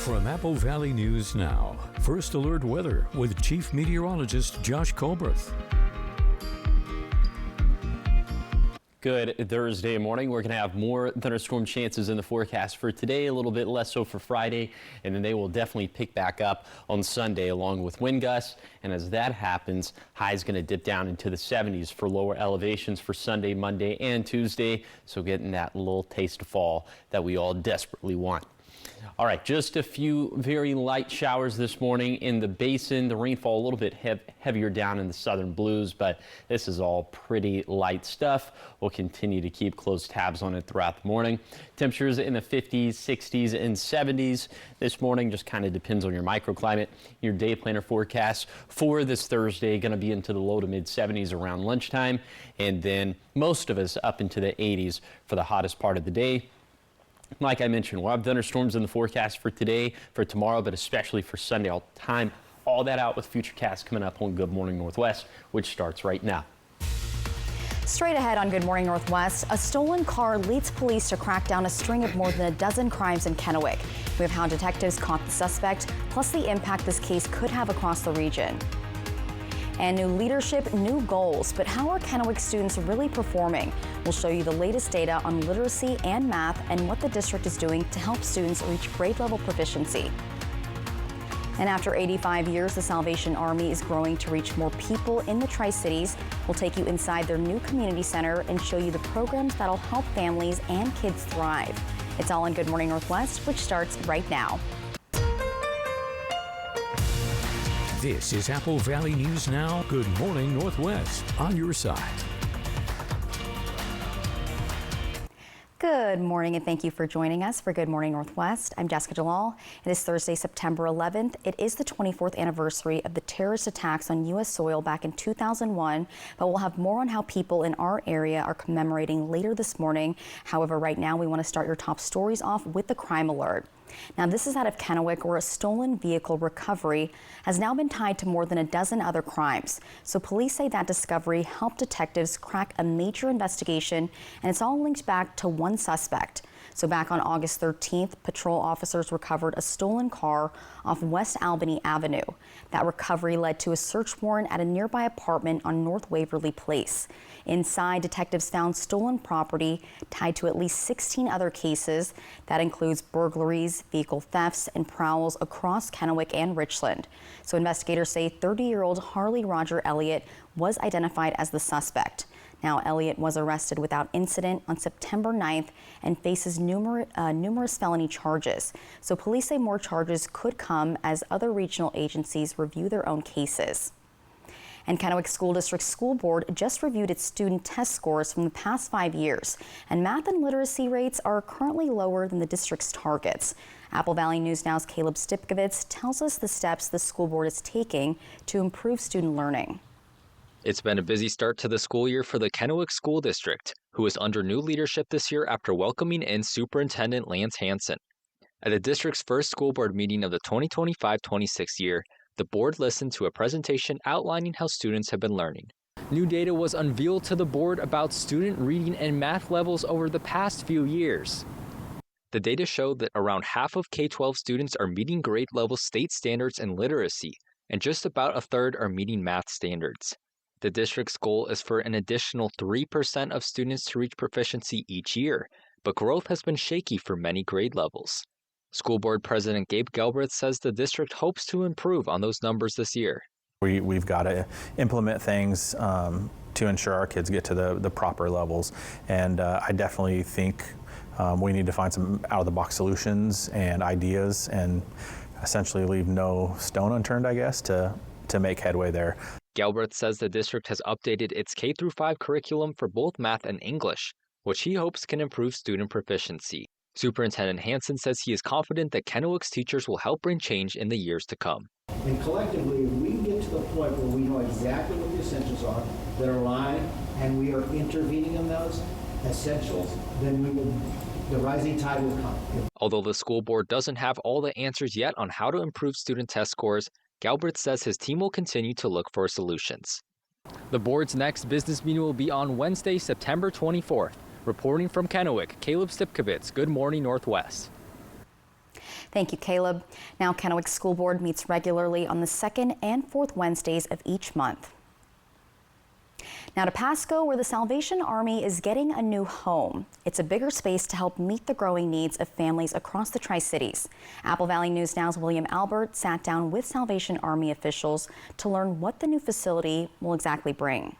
From Apple Valley News Now, First Alert Weather with Chief Meteorologist Josh Colbreth. Good Thursday morning. We're going to have more thunderstorm chances in the forecast for today, a little bit less so for Friday, and then they will definitely pick back up on Sunday along with wind gusts. And as that happens, highs going to dip down into the 70s for lower elevations for Sunday, Monday, and Tuesday. So getting that little taste of fall that we all desperately want. All right, just a few very light showers this morning in the basin. The rainfall a little bit heavier down in the southern blues, but this is all pretty light stuff. We'll continue to keep close tabs on it throughout the morning. Temperatures in the 50s, 60s, and 70s this morning. Just kind of depends on your microclimate. Your day planner forecast for this Thursday going to be into the low to mid 70s around lunchtime, and then most of us up into the 80s for the hottest part of the day. Like I mentioned, we'll have thunderstorms in the forecast for today, for tomorrow, but especially for Sunday. I'll time all that out with Futurecast coming up on Good Morning Northwest, which starts right now. Straight ahead on Good Morning Northwest, a stolen car leads police to crack down a string of more than a dozen crimes in Kennewick. We have how detectives caught the suspect, plus the impact this case could have across the region. And new leadership, new goals, but how are Kennewick students really performing? We'll show you the latest data on literacy and math and what the district is doing to help students reach grade level proficiency. And after 85 years, the Salvation Army is growing to reach more people in the Tri-Cities. We'll take you inside their new community center and show you the programs that'll help families and kids thrive. It's all on Good Morning Northwest, which starts right now. This is Apple Valley News Now. Good Morning Northwest on your side. Good morning and thank you for joining us for Good Morning Northwest. I'm Jessica Jalal. It is Thursday, September 11th. It is the 24th anniversary of the terrorist attacks on U.S. soil back in 2001, but we'll have more on how people in our area are commemorating later this morning. However, right now we want to start your top stories off with the crime alert. Now, this is out of Kennewick, where a stolen vehicle recovery has now been tied to more than a dozen other crimes. So police say that discovery helped detectives crack a major investigation, and it's all linked back to one suspect. So back on August 13th, patrol officers recovered a stolen car off West Albany Avenue. That recovery led to a search warrant at a nearby apartment on North Waverly Place. Inside, detectives found stolen property tied to at least 16 other cases. That includes burglaries, vehicle thefts, and prowls across Kennewick and Richland. So investigators say 30-year-old Harley Roger Elliott was identified as the suspect. Now, Elliott was arrested without incident on September 9th and faces numerous felony charges. So police say more charges could come as other regional agencies review their own cases. And Kennewick School District School Board just reviewed its student test scores from the past 5 years, and math and literacy rates are currently lower than the district's targets. Apple Valley News Now's Caleb Stipkovitz tells us the steps the school board is taking to improve student learning. It's been a busy start to the school year for the Kennewick School District, who is under new leadership this year after welcoming in Superintendent Lance Hansen. At the district's first school board meeting of the 2025-26 year, the board listened to a presentation outlining how students have been learning. New data was unveiled to the board about student reading and math levels over the past few years. The data showed that around half of K-12 students are meeting grade level state standards in literacy, and just about a third are meeting math standards. The district's goal is for an additional 3% of students to reach proficiency each year, but growth has been shaky for many grade levels. School Board President Gabe Galbraith says the district hopes to improve on those numbers this year. We've got to implement things to ensure our kids get to the proper levels, and I definitely think we need to find some out-of-the-box solutions and ideas and essentially leave no stone unturned, I guess, to make headway there. Galbraith says the district has updated its K-5 curriculum for both math and English, which he hopes can improve student proficiency. Superintendent Hansen says he is confident that Kennewick's teachers will help bring change in the years to come. And collectively, if we get to the point where we know exactly what the essentials are that are lying, and we are intervening in those essentials, then the rising tide will come. Although the school board doesn't have all the answers yet on how to improve student test scores, Galbraith says his team will continue to look for solutions. The board's next business meeting will be on Wednesday, September 24th. Reporting from Kennewick, Caleb Stipkovitz, Good Morning Northwest. Thank you, Caleb. Now, Kennewick School Board meets regularly on the second and fourth Wednesdays of each month. Now to Pasco, where the Salvation Army is getting a new home. It's a bigger space to help meet the growing needs of families across the Tri-Cities. Apple Valley News Now's William Albert sat down with Salvation Army officials to learn what the new facility will exactly bring.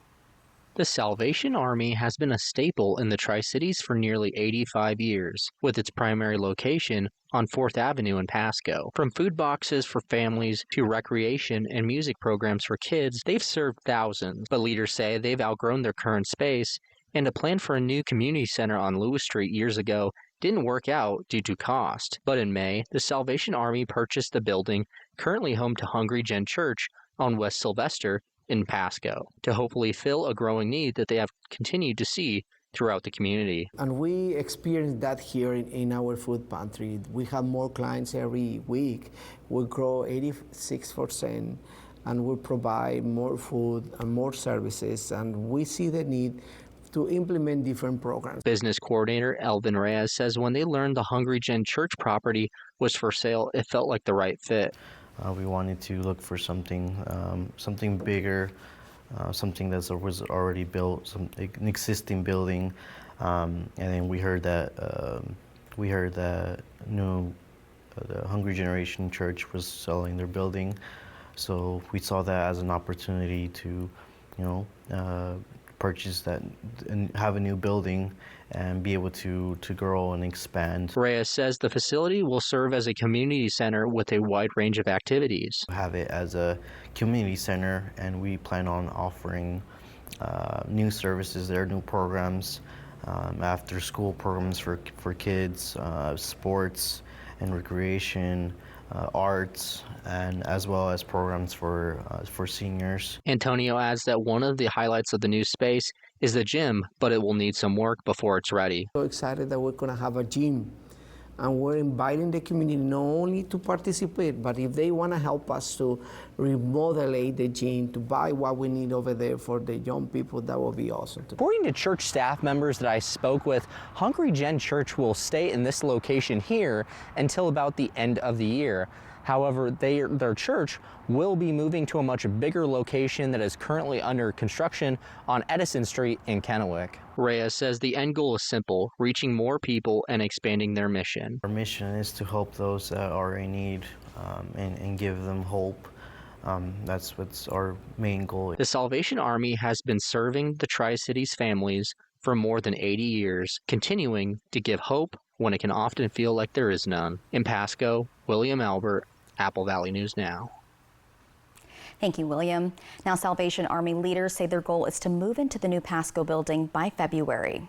The Salvation Army has been a staple in the Tri-Cities for nearly 85 years, with its primary location on 4th Avenue in Pasco. From food boxes for families to recreation and music programs for kids, they've served thousands. But leaders say they've outgrown their current space, and a plan for a new community center on Lewis Street years ago didn't work out due to cost. But in May, the Salvation Army purchased the building, currently home to Hungry Gen Church on West Sylvester, in Pasco, to hopefully fill a growing need that they have continued to see throughout the community. And we experience that here in our food pantry. We have more clients every week. We grow 86% and we provide more food and more services, and we see the need to implement different programs. Business coordinator Elvin Reyes says when they learned the Hungry Gen Church property was for sale, it felt like the right fit. We wanted to look for something bigger, something that was already built, an existing building, and then we heard that the Hungry Generation Church was selling their building, so we saw that as an opportunity to, purchase that and have a new building and be able to grow and expand. Reyes says the facility will serve as a community center with a wide range of activities. Have it as a community center, and we plan on offering new services there, new programs, after school programs for kids, sports and recreation, arts, and as well as programs for seniors. Antonio adds that one of the highlights of the new space is the gym, but it will need some work before it's ready. So excited that we're going to have a gym, and we're inviting the community not only to participate, but if they want to help us to remodel the gym, to buy what we need over there for the young people, that will be awesome. According to church staff members that I spoke with, Hungry Gen Church will stay in this location here until about the end of the year. However, their church will be moving to a much bigger location that is currently under construction on Edison Street in Kennewick. Reyes says the end goal is simple, reaching more people and expanding their mission. Our mission is to help those that are in need and give them hope. That's what's our main goal. The Salvation Army has been serving the Tri-Cities families for more than 80 years, continuing to give hope when it can often feel like there is none. In Pasco, William Albert, Apple Valley News Now. Thank you, William. Now, Salvation Army leaders say their goal is to move into the new Pasco building by February.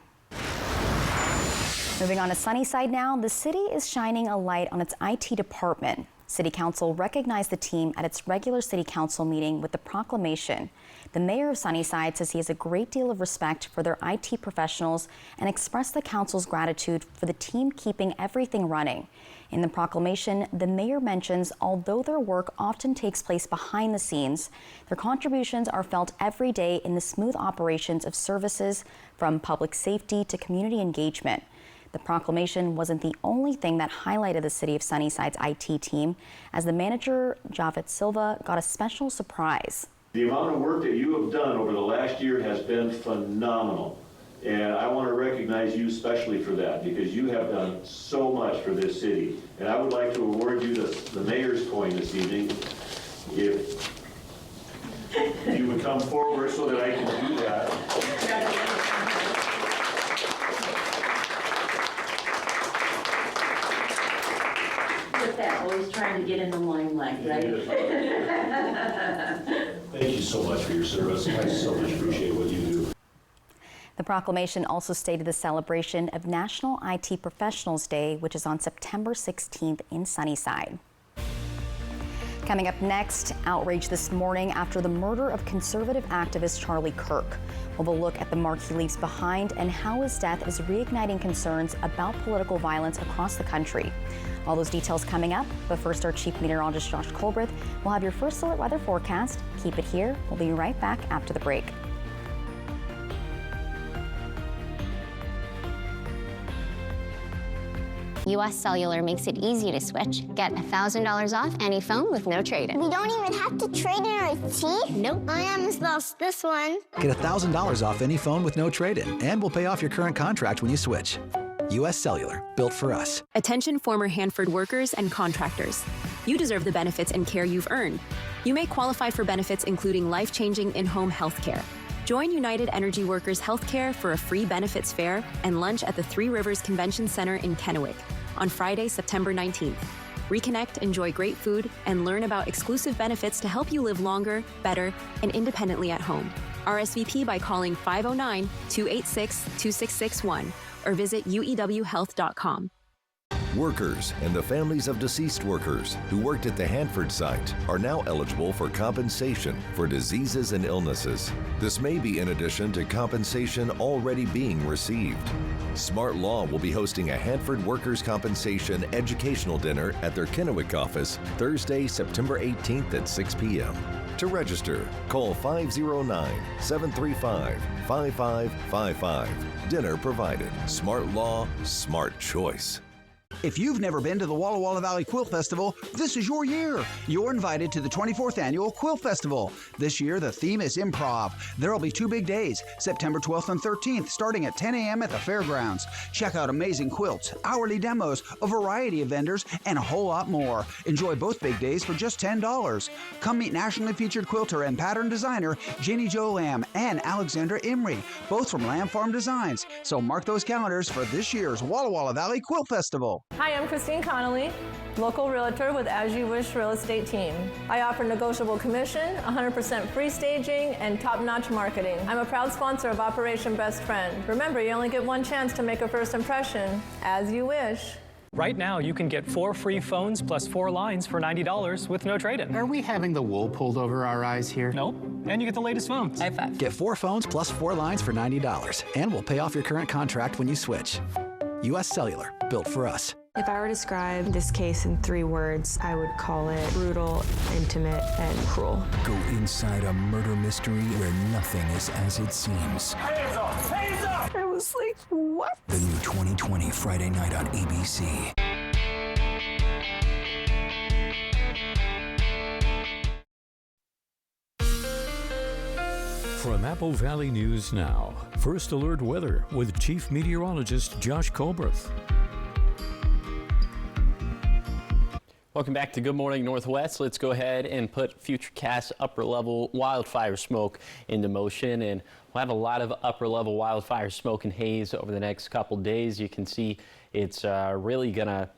Moving on to Sunnyside now, the city is shining a light on its IT department. City Council recognized the team at its regular City Council meeting with the proclamation. The mayor of Sunnyside says he has a great deal of respect for their IT professionals and expressed the council's gratitude for the team keeping everything running. In the proclamation, the mayor mentions although their work often takes place behind the scenes, their contributions are felt every day in the smooth operations of services from public safety to community engagement. The proclamation wasn't the only thing that highlighted the city of Sunnyside's IT team, as the manager, Javed Silva, got a special surprise. The amount of work that you have done over the last year has been phenomenal. And I want to recognize you especially for that, because you have done so much for this city. And I would like to award you the mayor's coin this evening. If you would come forward so that I can do that. Always trying to get in the limelight, right? Thank you so much for your service. I so much appreciate what you do. The proclamation also stated the celebration of National IT Professionals Day, which is on September 16th in Sunnyside. Coming up next, outrage this morning after the murder of conservative activist Charlie Kirk. We'll look at the mark he leaves behind and how his death is reigniting concerns about political violence across the country. All those details coming up, but first our Chief Meteorologist Josh Colbreth will have your first alert weather forecast. Keep it here. We'll be right back after the break. US Cellular makes it easy to switch. Get $1,000 off any phone with no trade-in. We don't even have to trade in our teeth? Nope. I almost lost this one. Get $1,000 off any phone with no trade-in, and we'll pay off your current contract when you switch. US Cellular, built for us. Attention former Hanford workers and contractors. You deserve the benefits and care you've earned. You may qualify for benefits including life-changing in-home health care. Join United Energy Workers Healthcare for a free benefits fair and lunch at the Three Rivers Convention Center in Kennewick on Friday, September 19th. Reconnect, enjoy great food, and learn about exclusive benefits to help you live longer, better, and independently at home. RSVP by calling 509-286-2661 or visit uewhealth.com. Workers and the families of deceased workers who worked at the Hanford site are now eligible for compensation for diseases and illnesses. This may be in addition to compensation already being received. Smart Law will be hosting a Hanford Workers' Compensation educational dinner at their Kennewick office Thursday, September 18th at 6 p.m. To register, call 509-735-5555. Dinner provided. Smart Law, smart choice. If you've never been to the Walla Walla Valley Quilt Festival, this is your year. You're invited to the 24th Annual Quilt Festival. This year, the theme is improv. There will be 2 big days, September 12th and 13th, starting at 10 a.m. at the fairgrounds. Check out amazing quilts, hourly demos, a variety of vendors, and a whole lot more. Enjoy both big days for just $10. Come meet nationally featured quilter and pattern designer Jenny Jo Lamb and Alexandra Imrie, both from Lamb Farm Designs. So mark those calendars for this year's Walla Walla Valley Quilt Festival. Hi, I'm Christine Connolly, local realtor with As You Wish Real Estate Team. I offer negotiable commission, 100% free staging, and top-notch marketing. I'm a proud sponsor of Operation Best Friend. Remember, you only get one chance to make a first impression. As you wish. Right now, you can get 4 free phones plus 4 lines for $90 with no trade-in. Are we having the wool pulled over our eyes here? Nope. And you get the latest phones. High five. Get 4 phones plus 4 lines for $90, and we'll pay off your current contract when you switch. US Cellular, built for us. If I were to describe this case in 3 words, I would call it brutal, intimate, and cruel. Go inside a murder mystery where nothing is as it seems. Hands up! Hands up! I was like, what? The new 2020 Friday night on ABC. From Apple Valley News Now, First Alert Weather with Chief Meteorologist Josh Colbreth. Welcome back to Good Morning Northwest. Let's go ahead and put Futurecast upper level wildfire smoke into motion, and we'll have a lot of upper level wildfire smoke and haze over the next couple days. You can see it's really gonna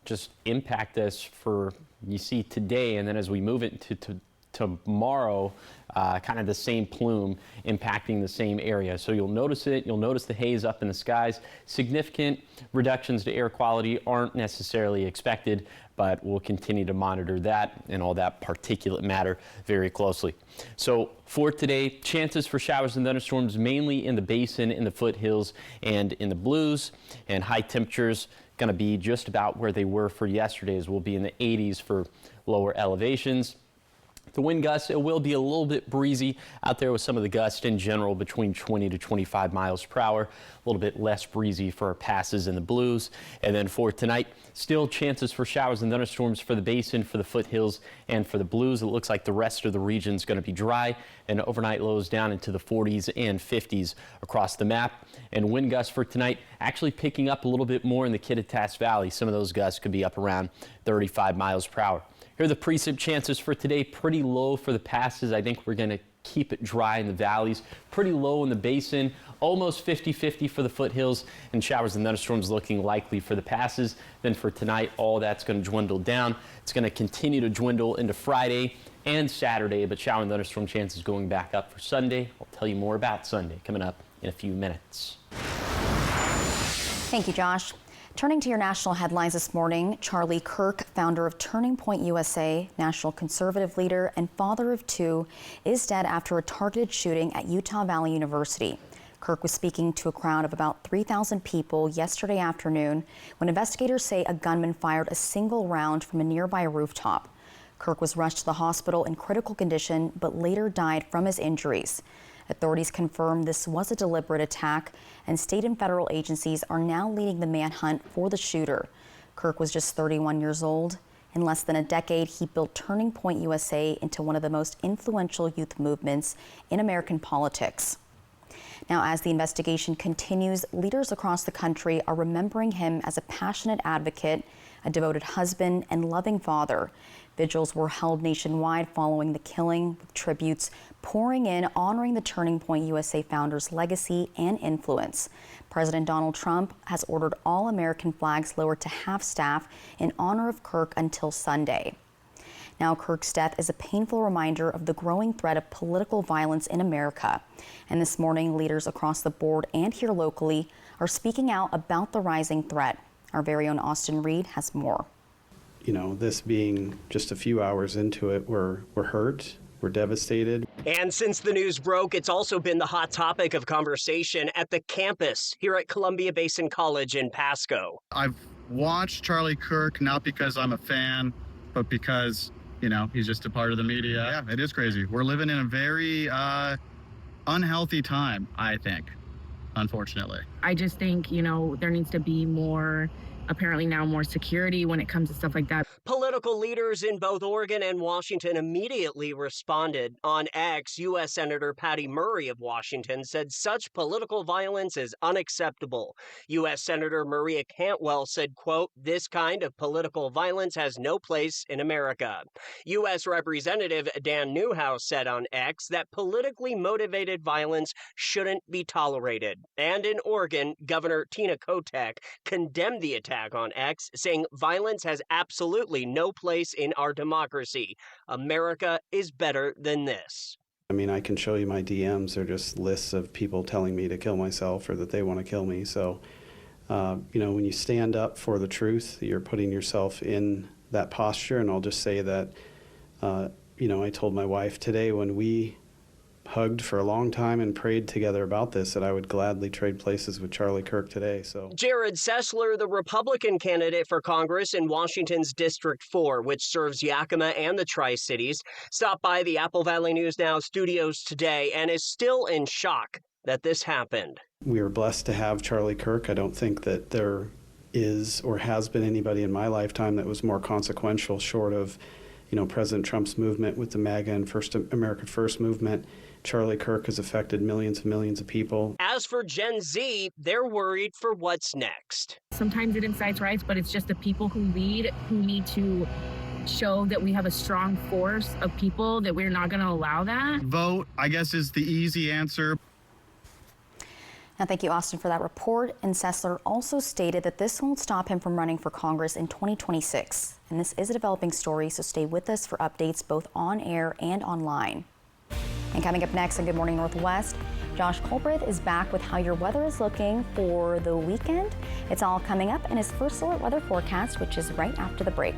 just impact us for, you see, today, and then as we move it to tomorrow, kind of the same plume impacting the same area. So you'll notice it, you'll notice the haze up in the skies. Significant reductions to air quality aren't necessarily expected, but we'll continue to monitor that and all that particulate matter very closely. So for today, chances for showers and thunderstorms mainly in the basin, in the foothills, and in the blues, and high temperatures going to be just about where they were for yesterday's. We'll be in the 80s for lower elevations. The wind gusts, it will be a little bit breezy out there with some of the gusts in general between 20 to 25 miles per hour. A little bit less breezy for our passes in the blues. And then for tonight, still chances for showers and thunderstorms for the basin, for the foothills, and for the blues. It looks like the rest of the region is going to be dry, and overnight lows down into the 40s and 50s across the map. And wind gusts for tonight actually picking up a little bit more in the Kittitas Valley. Some of those gusts could be up around 35 miles per hour. Here are the precip chances for today. Pretty low for the passes. I think we're going to keep it dry in the valleys. Pretty low in the basin. Almost 50-50 for the foothills, and showers and thunderstorms looking likely for the passes. Then for tonight, all that's going to dwindle down. It's going to continue to dwindle into Friday and Saturday, but shower and thunderstorm chances going back up for Sunday. I'll tell you more about Sunday coming up in a few minutes. Thank you, Josh. Turning to your national headlines this morning, Charlie Kirk, founder of Turning Point USA, national conservative leader and father of 2, is dead after a targeted shooting at Utah Valley University. Kirk was speaking to a crowd of about 3,000 people yesterday afternoon when investigators say a gunman fired a single round from a nearby rooftop. Kirk was rushed to the hospital in critical condition but later died from his injuries. Authorities confirmed this was a deliberate attack, and state and federal agencies are now leading the manhunt for the shooter. Kirk was just 31 years old. In less than a decade, he built Turning Point USA into one of the most influential youth movements in American politics. Now, as the investigation continues, leaders across the country are remembering him as a passionate advocate, a devoted husband, and loving father. Vigils were held nationwide following the killing, with tributes pouring in, honoring the Turning Point USA founder's legacy and influence. President Donald Trump has ordered all American flags lowered to half-staff in honor of Kirk until Sunday. Now, Kirk's death is a painful reminder of the growing threat of political violence in America. And this morning, leaders across the board and here locally are speaking out about the rising threat. Our very own Austin Reed has more. You know, this being just a few hours into it, we're hurt, we're devastated. And since the news broke, it's also been the hot topic of conversation at the campus here at Columbia Basin College in Pasco. I've watched Charlie Kirk not because I'm a fan, but because, you know, he's just a part of the media. Yeah, it is crazy. We're living in a very unhealthy time, I think, unfortunately. I just think, you know, there needs to be more, apparently now more security when it comes to stuff like that. Political leaders in both Oregon and Washington immediately responded. On X, U.S. Senator Patty Murray of Washington said such political violence is unacceptable. U.S. Senator Maria Cantwell said, quote, "This kind of political violence has no place in America." U.S. Representative Dan Newhouse said on X that politically motivated violence shouldn't be tolerated. And in Oregon, Governor Tina Kotek condemned the attack on X, saying violence has absolutely no place in our democracy. America is better than this. I mean, I can show you my DMs. They're just lists of people telling me to kill myself or that they want to kill me. So, you know, when you stand up for the truth, you're putting yourself in that posture. And I'll just say that, you know, I told my wife today when we hugged for a long time and prayed together about this that I would gladly trade places with Charlie Kirk today. So Jared Sessler, the Republican candidate for Congress in Washington's District 4, which serves Yakima and the Tri-Cities, stopped by the Apple Valley News Now studios today and is still in shock that this happened. We are blessed to have Charlie Kirk. I don't think that there is or has been anybody in my lifetime that was more consequential short of, you know, President Trump's movement with the MAGA and First America First movement. Charlie Kirk has affected millions and millions of people. As for Gen Z, they're worried for what's next. Sometimes it incites riots, but it's just the people who lead who need to show that we have a strong force of people, that we're not going to allow that. Vote, I guess, is the easy answer. Now, thank you, Austin, for that report. And Sessler also stated that this won't stop him from running for Congress in 2026. And this is a developing story, so stay with us for updates both on air and online. And coming up next on Good Morning Northwest, Josh Colbreth is back with how your weather is looking for the weekend. It's all coming up in his First Alert weather forecast, which is right after the break.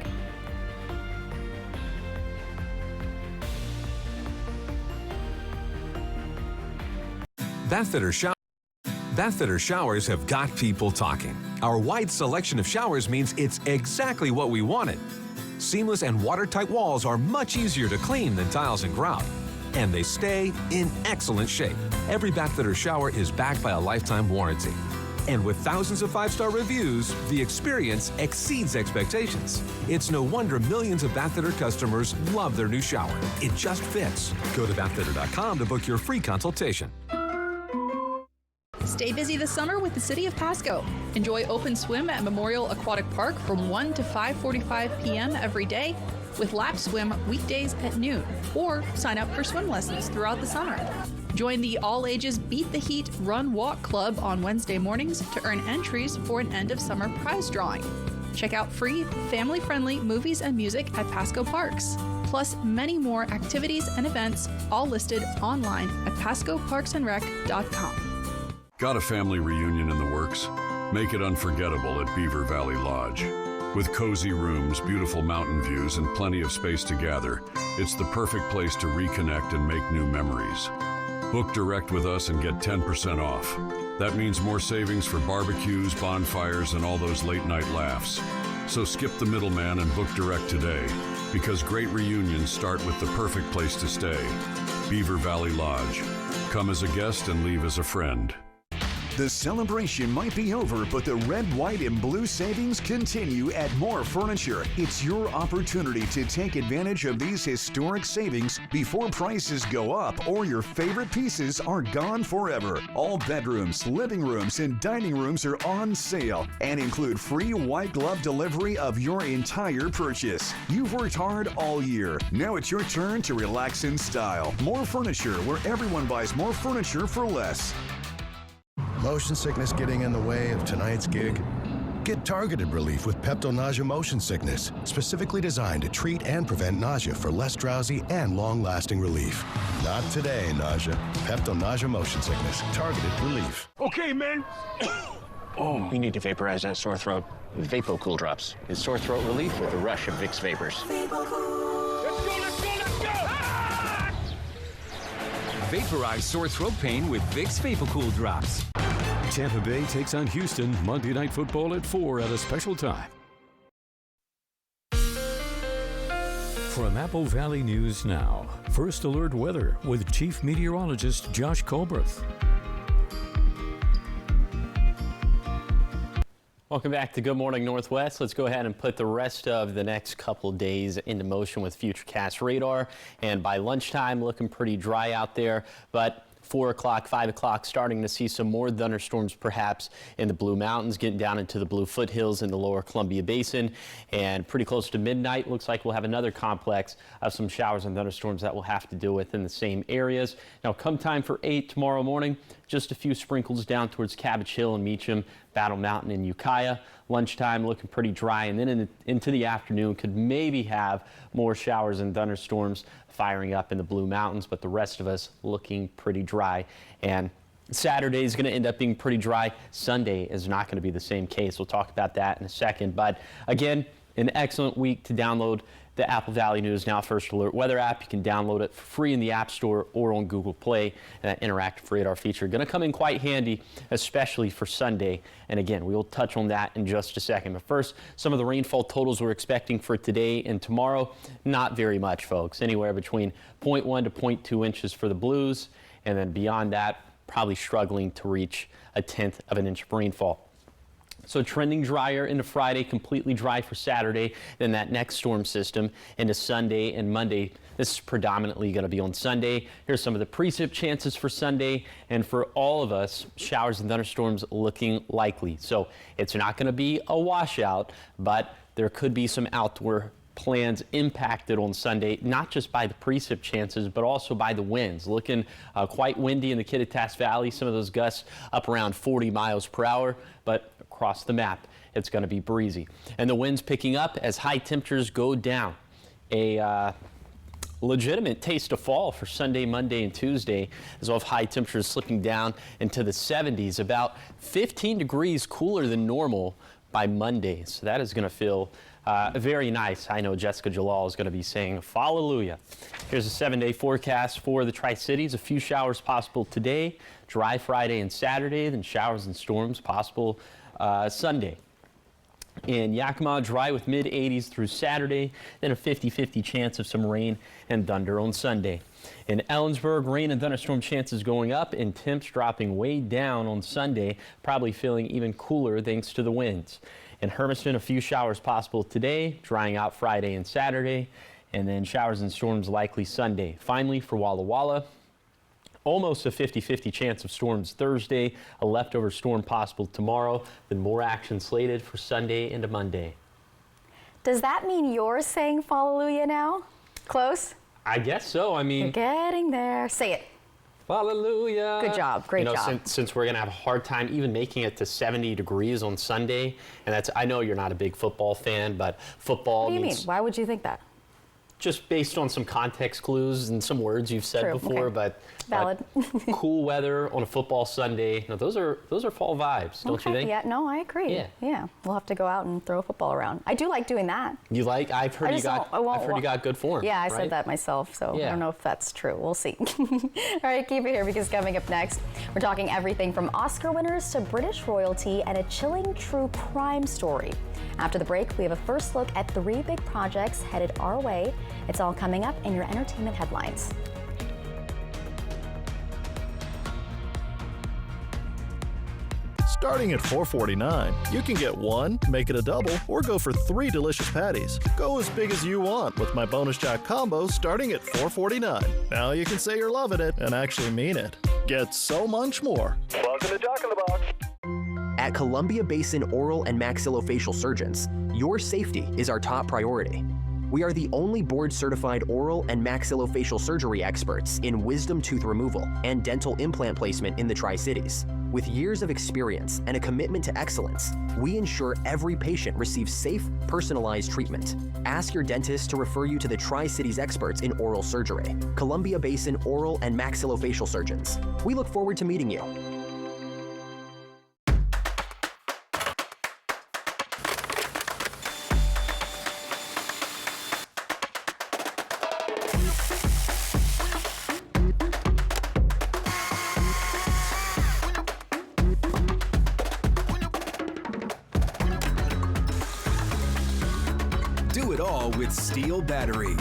Bathfitter showers have got people talking. Our wide selection of showers means it's exactly what we wanted. Seamless and watertight walls are much easier to clean than tiles and grout. And they stay in excellent shape. Every Bathfitter shower is backed by a lifetime warranty. And with thousands of 5-star reviews, the experience exceeds expectations. It's no wonder millions of Bathfitter customers love their new shower. It just fits. Go to bathfitter.com to book your free consultation. Stay busy this summer with the City of Pasco. Enjoy open swim at Memorial Aquatic Park from 1 to 5:45 p.m. every day, with lap swim weekdays at noon, or sign up for swim lessons throughout the summer. Join the all-ages Beat the Heat Run Walk Club on Wednesday mornings to earn entries for an end-of-summer prize drawing. Check out free, family-friendly movies and music at Pasco Parks, plus many more activities and events, all listed online at pascoparksandrec.com. Got a family reunion in the works? Make it unforgettable at Beaver Valley Lodge. With cozy rooms, beautiful mountain views, and plenty of space to gather, it's the perfect place to reconnect and make new memories. Book direct with us and get 10% off. That means more savings for barbecues, bonfires, and all those late-night laughs. So skip the middleman and book direct today, because great reunions start with the perfect place to stay. Beaver Valley Lodge. Come as a guest and leave as a friend. The celebration might be over, but the red, white, and blue savings continue at More Furniture. It's your opportunity to take advantage of these historic savings before prices go up or your favorite pieces are gone forever. All bedrooms, living rooms, and dining rooms are on sale and include free white glove delivery of your entire purchase. You've worked hard all year. Now it's your turn to relax in style. More Furniture, where everyone buys more furniture for less. Motion sickness getting in the way of tonight's gig? Get targeted relief with Pepto Nausea Motion Sickness, specifically designed to treat and prevent nausea for less drowsy and long-lasting relief. Not today, nausea. Pepto Nausea Motion Sickness, targeted relief. Okay, man. Oh, you need to vaporize that sore throat. Vapo Cool Drops is sore throat relief with a rush of Vicks Vapors. Vaporize sore throat pain with Vicks VapoCool Drops. Tampa Bay takes on Houston Monday Night Football at 4 at a special time. From Apple Valley News Now, First Alert Weather with Chief Meteorologist Josh Colbreth. Welcome back to Good Morning Northwest. Let's go ahead and put the rest of the next couple days into motion with Futurecast radar. And by lunchtime, looking pretty dry out there, but 4 o'clock, 5 o'clock, starting to see some more thunderstorms perhaps in the Blue Mountains, getting down into the Blue Foothills in the lower Columbia Basin. And pretty close to midnight, looks like we'll have another complex of some showers and thunderstorms that we'll have to deal with in the same areas. Now, come time for 8 tomorrow morning, just a few sprinkles down towards Cabbage Hill and Meacham, Battle Mountain and Ukiah. Lunchtime looking pretty dry, and then into the afternoon could maybe have more showers and thunderstorms firing up in the Blue Mountains, but the rest of us looking pretty dry. And Saturday is going to end up being pretty dry. Sunday is not going to be the same case. We'll talk about that in a second. But again, an excellent week to download the Apple Valley News Now First Alert Weather app. You can download it for free in the App Store or on Google Play. And that interactive radar feature going to come in quite handy, especially for Sunday. And again, we will touch on that in just a second. But first, some of the rainfall totals we're expecting for today and tomorrow. Not very much, folks. Anywhere between 0.1 to 0.2 inches for the Blues. And then beyond that, probably struggling to reach 1/10 of an inch of rainfall. So trending drier into Friday, completely dry for Saturday, then that next storm system into Sunday and Monday. This is predominantly going to be on Sunday. Here's some of the precip chances for Sunday, and for all of us, showers and thunderstorms looking likely. So it's not going to be a washout, but there could be some outdoor plans impacted on Sunday, not just by the precip chances, but also by the winds. Looking quite windy in the Kittitas Valley, some of those gusts up around 40 miles per hour, but across the map, it's going to be breezy. And the winds picking up as high temperatures go down. A legitimate taste of fall for Sunday, Monday, and Tuesday, as well as high temperatures slipping down into the 70s, about 15 degrees cooler than normal by Monday. So that is going to feel very nice. I know Jessica Jalal is going to be saying hallelujah. Here's a 7-day forecast for the Tri-Cities. A few showers possible today, dry Friday and Saturday, then showers and storms possible Sunday. In Yakima, dry with mid-80s through Saturday, then a 50-50 chance of some rain and thunder on Sunday. In Ellensburg, rain and thunderstorm chances going up and temps dropping way down on Sunday, probably feeling even cooler thanks to the winds. In Hermiston, a few showers possible today, drying out Friday and Saturday, and then showers and storms likely Sunday. Finally, for Walla Walla, almost a 50-50 chance of storms Thursday, a leftover storm possible tomorrow, then more action slated for Sunday into Monday. Does that mean you're saying hallelujah now? Close? I guess so. I mean, you're getting there. Say it. Hallelujah. Good job. Great job. Since we're going to have a hard time even making it to 70 degrees on Sunday, and that's, I know you're not a big football fan, but football What do you means, mean? Why would you think that? Just based on some context clues and some words you've said before, okay. but Valid. Cool weather on a football Sunday. Now, those are fall vibes, don't you think? Yeah, no, I agree. Yeah, we'll have to go out and throw a football around. I do like doing that. You like? I've heard you got good form. Yeah, I right? said that myself, so yeah. I don't know if that's true. We'll see. All right, keep it here because coming up next, we're talking everything from Oscar winners to British royalty and a chilling true crime story. After the break, we have a first look at 3 big projects headed our way. It's all coming up in your entertainment headlines. Starting at $4.49, you can get one, make it a double, or go for 3 delicious patties. Go as big as you want with my Bonus Jack combo starting at $4.49. Now you can say you're loving it and actually mean it. Get so much more. Welcome to Jack in the Box. At Columbia Basin Oral and Maxillofacial Surgeons, your safety is our top priority. We are the only board-certified oral and maxillofacial surgery experts in wisdom tooth removal and dental implant placement in the Tri-Cities. With years of experience and a commitment to excellence, we ensure every patient receives safe, personalized treatment. Ask your dentist to refer you to the Tri-Cities experts in oral surgery, Columbia Basin Oral and Maxillofacial Surgeons. We look forward to meeting you. Do it all with Steel Battery.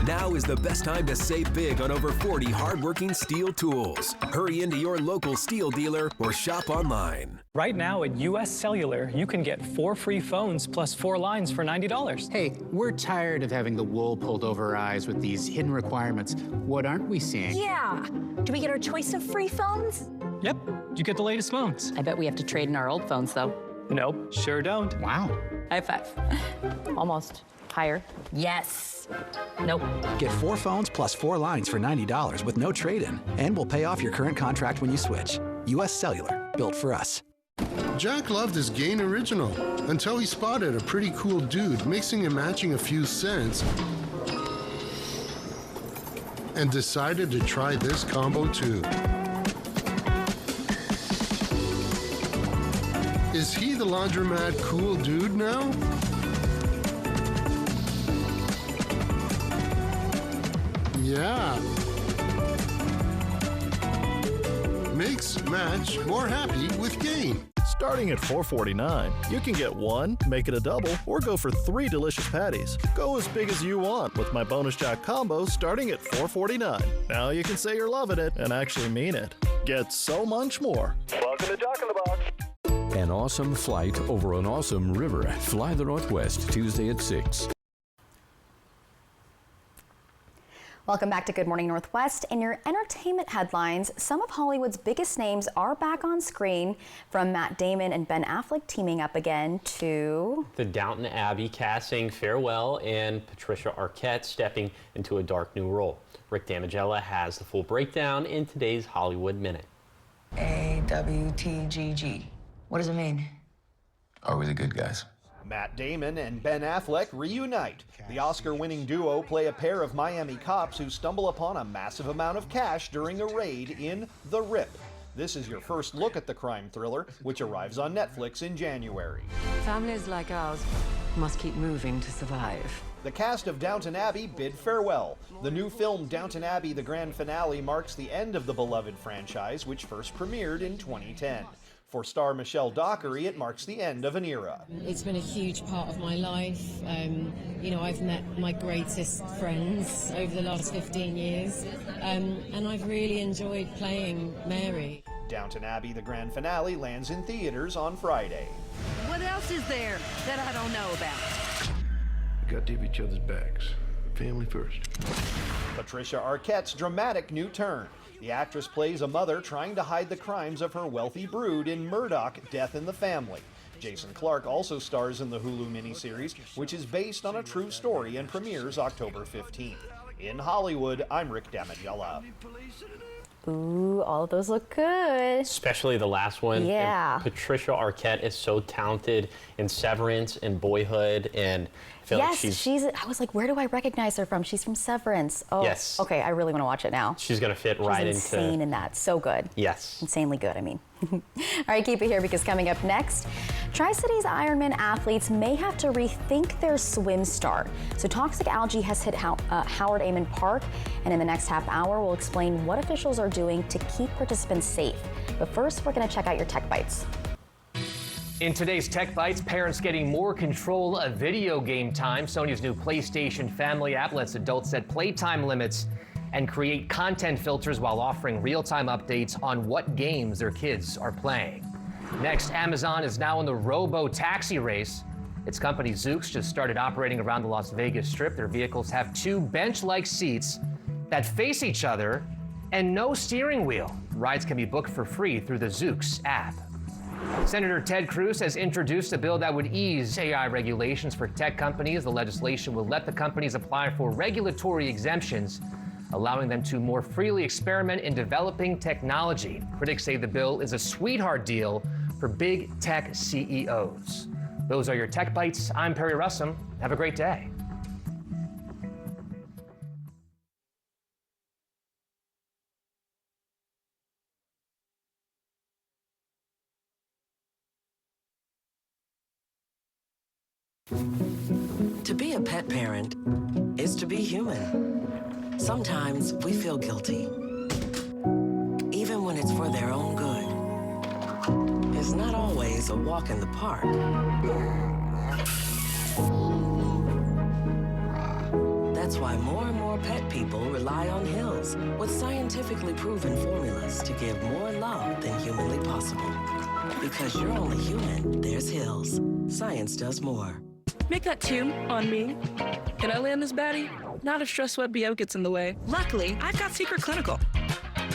Now is the best time to save big on over 40 hardworking Steel tools. Hurry into your local Steel dealer or shop online. Right now at US Cellular, you can get 4 free phones plus 4 lines for $90. Hey, we're tired of having the wool pulled over our eyes with these hidden requirements. What aren't we seeing? Yeah. Do we get our choice of free phones? Yep, you get the latest phones. I bet we have to trade in our old phones, though. Nope, sure don't. Wow. High five. Almost. Higher. Yes. Nope. Get 4 phones plus 4 lines for $90 with no trade-in, and we'll pay off your current contract when you switch. US Cellular, built for us. Jack loved his Gain Original until he spotted a pretty cool dude mixing and matching a few scents and decided to try this combo too. Is he the laundromat cool dude now? Yeah. Mix, match, more happy with Gain. Starting at $4.49, you can get one, make it a double, or go for 3 delicious patties. Go as big as you want with my Bonus Jack combo starting at $4.49. Now you can say you're loving it and actually mean it. Get so much more. Welcome to Jack in the Box. An awesome flight over an awesome river. Fly the Northwest, Tuesday at 6. Welcome back to Good Morning Northwest. In your entertainment headlines, some of Hollywood's biggest names are back on screen, from Matt Damon and Ben Affleck teaming up again to the Downton Abbey cast saying farewell and Patricia Arquette stepping into a dark new role. Rick Damigella has the full breakdown in today's Hollywood Minute. AWTGG. What does it mean? Are we the good guys? Matt Damon and Ben Affleck reunite. The Oscar-winning duo play a pair of Miami cops who stumble upon a massive amount of cash during a raid in The Rip. This is your first look at the crime thriller, which arrives on Netflix in January. Families like ours must keep moving to survive. The cast of Downton Abbey bid farewell. The new film Downton Abbey: The Grand Finale marks the end of the beloved franchise, which first premiered in 2010. For star Michelle Dockery, it marks the end of an era. It's been a huge part of my life. You know, I've met my greatest friends over the last 15 years, and I've really enjoyed playing Mary. Downton Abbey: The Grand Finale lands in theaters on Friday. What else is there that I don't know about? We got to have each other's backs. Family first. Patricia Arquette's dramatic new turn. The actress plays a mother trying to hide the crimes of her wealthy brood in Murdoch: Death in the Family. Jason Clarke also stars in the Hulu miniseries, which is based on a true story and premieres October 15th. In Hollywood, I'm Rick Damigella. Ooh, all of those look good. Especially the last one. Yeah. And Patricia Arquette is so talented in Severance and Boyhood, and I feel like she's. I was like, where do I recognize her from? She's from Severance. Oh, yes. Okay, I really want to watch it now. She's gonna fit right into. She's insane in that. So good. Yes. Insanely good. I mean. All right, keep it here, because coming up next, Tri-Cities Ironman athletes may have to rethink their swim start. So toxic algae has hit Howard Amon Park, and in the next half hour, we'll explain what officials are doing to keep participants safe. But first, we're going to check out your Tech Bites. In today's Tech Bites, parents getting more control of video game time. Sony's new PlayStation Family app lets adults set playtime limits and create content filters while offering real-time updates on what games their kids are playing. Next, Amazon is now in the robo-taxi race. Its company Zoox just started operating around the Las Vegas Strip. Their vehicles have two bench-like seats that face each other and no steering wheel. Rides can be booked for free through the Zoox app. Senator Ted Cruz has introduced a bill that would ease AI regulations for tech companies. The legislation will let the companies apply for regulatory exemptions, allowing them to more freely experiment in developing technology. Critics say the bill is a sweetheart deal for big tech CEOs. Those are your Tech Bites. I'm Perry Russum. Have a great day. To be a pet parent is to be human. Sometimes we feel guilty, even when it's for their own good. It's not always a walk in the park. That's why more and more pet people rely on Hill's with scientifically proven formulas to give more love than humanly possible. Because you're only human, there's Hill's. Science does more. Make that two on me. Can I land this baddie? Not if Stress Sweat BO gets in the way. Luckily, I've got Secret Clinical.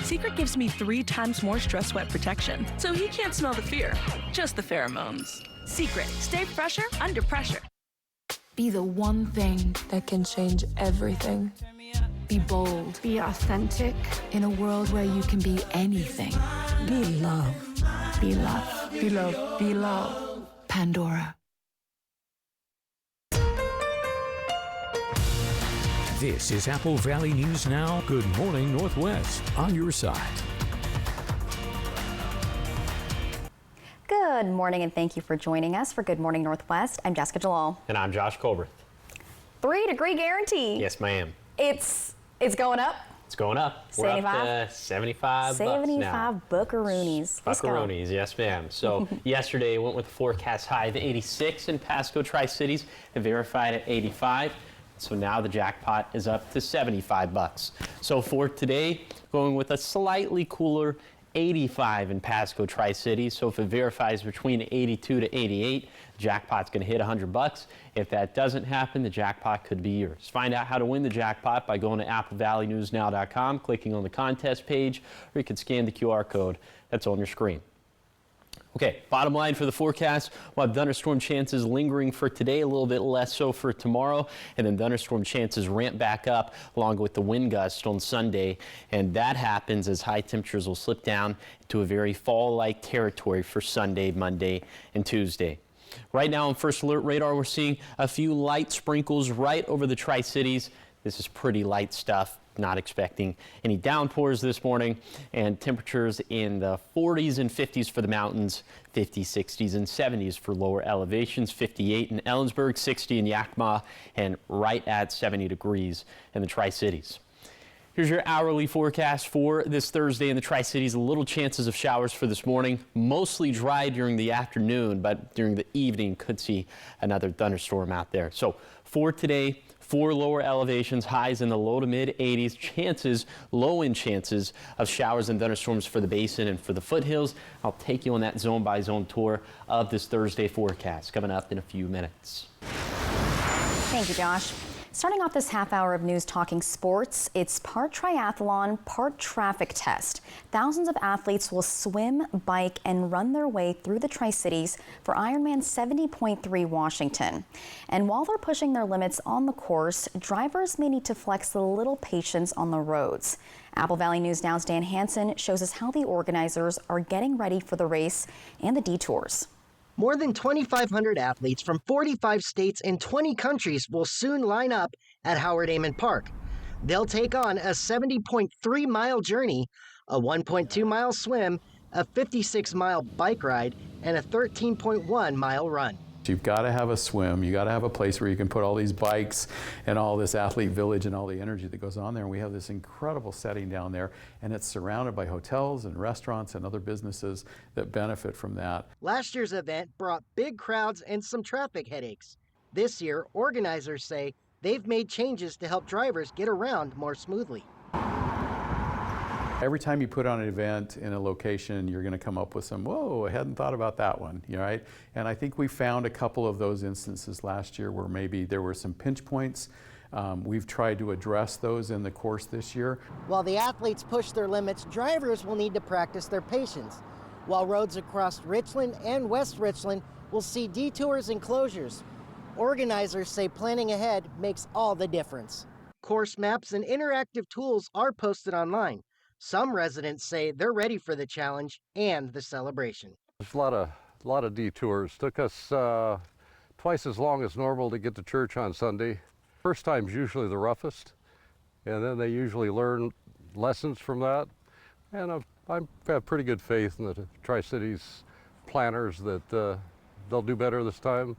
Secret gives me 3 times more Stress Sweat protection, so he can't smell the fear, just the pheromones. Secret, stay fresher under pressure. Be the one thing that can change everything. Be bold. Be authentic. In a world where you can be anything. Be love. Be love. Be love. Be love. Pandora. This is Apple Valley News Now. Good morning, Northwest, on your side. Good morning, and thank you for joining us for Good Morning Northwest. I'm Jessica Jalal. And I'm Josh Colbert. 3-degree guarantee. Yes, ma'am. It's going up. It's going up. 75? We're up to 75 bucks now. 75 buckaroonies. Buckaroonies, yes, ma'am. So yesterday went with a forecast high of 86 in Pasco Tri-Cities and verified at 85. So now the jackpot is up to 75 bucks. So for today, going with a slightly cooler 85 in Pasco Tri-Cities. So if it verifies between 82 to 88, jackpot's going to hit 100 bucks. If that doesn't happen, the jackpot could be yours. Find out how to win the jackpot by going to applevalleyNewsNow.com, clicking on the contest page, or you can scan the QR code that's on your screen. Okay, bottom line for the forecast, we'll have thunderstorm chances lingering for today, a little bit less so for tomorrow, and then thunderstorm chances ramp back up along with the wind gust on Sunday, and that happens as high temperatures will slip down to a very fall-like territory for Sunday, Monday, and Tuesday. Right now on First Alert Radar, we're seeing a few light sprinkles right over the Tri-Cities. This is pretty light stuff. Not expecting any downpours this morning, and temperatures in the 40s and 50s for the mountains, 50s, 60s, and 70s for lower elevations, 58 in Ellensburg, 60 in Yakima, and right at 70 degrees in the Tri-Cities. Here's your hourly forecast for this Thursday in the Tri-Cities. Little chances of showers for this morning, mostly dry during the afternoon, but during the evening could see another thunderstorm out there. So for today, 4 lower elevations, highs in the low to mid 80s, low-end chances of showers and thunderstorms for the basin and for the foothills. I'll take you on that zone-by-zone tour of this Thursday forecast coming up in a few minutes. Thank you, Josh. Starting off this half hour of news talking sports, it's part triathlon, part traffic test. Thousands of athletes will swim, bike, and run their way through the Tri-Cities for Ironman 70.3 Washington. And while they're pushing their limits on the course, drivers may need to flex a little patience on the roads. Apple Valley News Now's Dan Hansen shows us how the organizers are getting ready for the race and the detours. More than 2,500 athletes from 45 states and 20 countries will soon line up at Howard Amon Park. They'll take on a 70.3-mile journey, a 1.2-mile swim, a 56-mile bike ride, and a 13.1-mile run. You've got to have a swim. You got to have a place where you can put all these bikes and all this athlete village and all the energy that goes on there. And we have this incredible setting down there, and it's surrounded by hotels and restaurants and other businesses that benefit from that. Last year's event brought big crowds and some traffic headaches. This year, organizers say they've made changes to help drivers get around more smoothly. Every time you put on an event in a location, you're going to come up with some, whoa, I hadn't thought about that one, right? And I think we found a couple of those instances last year where maybe there were some pinch points. We've tried to address those in the course this year. While the athletes push their limits, drivers will need to practice their patience. While roads across Richland and West Richland will see detours and closures, organizers say planning ahead makes all the difference. Course maps and interactive tools are posted online. Some residents say they're ready for the challenge and the celebration. There's a lot of detours. Took us twice as long as normal to get to church on Sunday. First time's usually the roughest, and then they usually learn lessons from that. And I have pretty good faith in the Tri-Cities planners that they'll do better this time.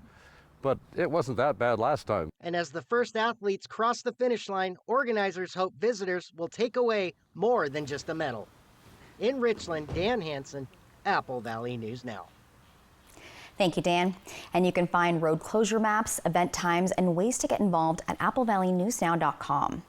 But it wasn't that bad last time. And as the first athletes cross the finish line, organizers hope visitors will take away more than just a medal. In Richland, Dan Hansen, Apple Valley News Now. Thank you, Dan. And you can find road closure maps, event times, and ways to get involved at applevalleynewsnow.com.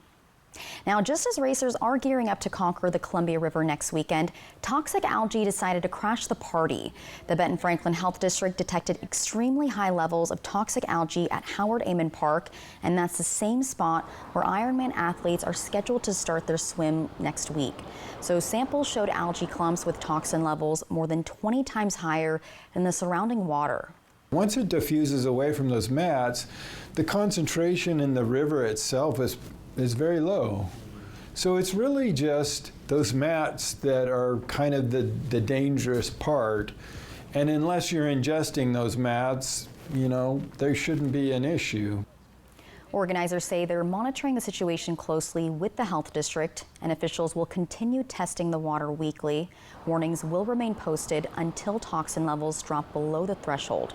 Now, just as racers are gearing up to conquer the Columbia River next weekend, toxic algae decided to crash the party. The Benton Franklin Health District detected extremely high levels of toxic algae at Howard Amon Park, and that's the same spot where Ironman athletes are scheduled to start their swim next week. So samples showed algae clumps with toxin levels more than 20 times higher than the surrounding water. Once it diffuses away from those mats, the concentration in the river itself is very low. So it's really just those mats that are kind of the dangerous part. And unless you're ingesting those mats, there shouldn't be an issue. Organizers say they're monitoring the situation closely with the health district, and officials will continue testing the water weekly. Warnings will remain posted until toxin levels drop below the threshold.